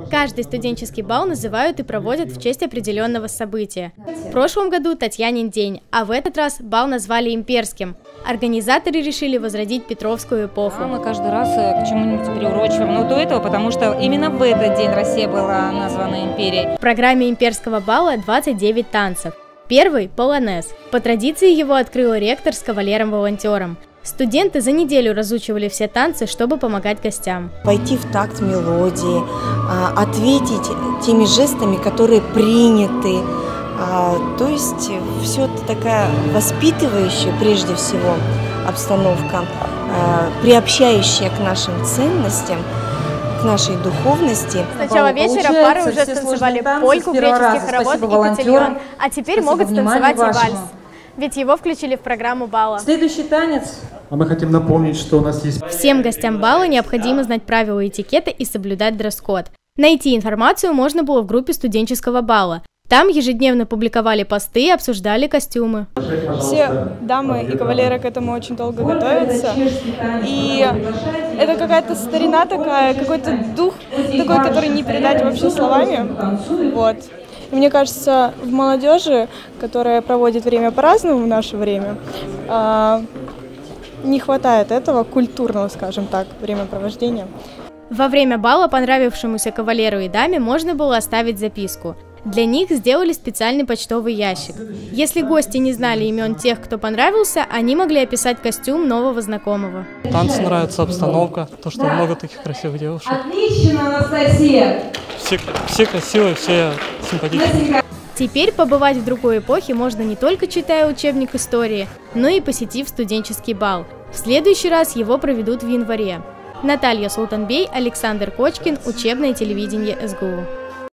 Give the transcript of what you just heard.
Каждый студенческий бал называют и проводят в честь определенного события. В прошлом году Татьянин день, а в этот раз бал назвали имперским. Организаторы решили возродить Петровскую эпоху. Мы каждый раз к чему-нибудь приурочиваем, но до этого, потому что именно в этот день Россия была названа империей. В программе имперского бала 29 танцев. Первый – полонез. По традиции его открыл ректор с кавалером-волонтером. Студенты за неделю разучивали все танцы, чтобы помогать гостям. Пойти в такт мелодии, ответить теми жестами, которые приняты. То есть все это такая воспитывающая прежде всего обстановка, приобщающая к нашим ценностям, к нашей духовности. С начала вечера пары уже станцевали польку, греческих хоровод и котельон, а теперь могут станцевать и вальс. Ведь его включили в программу бала. Следующий танец. А мы хотим напомнить, что у нас есть... Всем гостям бала необходимо знать правила этикета и соблюдать дресс-код. Найти информацию можно было в группе студенческого бала. Там ежедневно публиковали посты и обсуждали костюмы. Все дамы и кавалеры к этому очень долго готовятся. И это какая-то старина такая, какой-то дух такой, который не передать вообще словами. Вот. И мне кажется, в молодежи, которая проводит время по-разному в наше время, не хватает этого культурного, скажем так, времяпровождения. Во время бала понравившемуся кавалеру и даме можно было оставить записку. Для них сделали специальный почтовый ящик. Если гости не знали имен тех, кто понравился, они могли описать костюм нового знакомого. Танцы нравится, обстановка, то, что много таких красивых девушек. Отлично, Анастасия! Все красивые, все симпатичные. Теперь побывать в другой эпохе можно не только читая учебник истории, но и посетив студенческий бал. В следующий раз его проведут в январе. Наталья Султанбей, Александр Кочкин, учебное телевидение СГУ.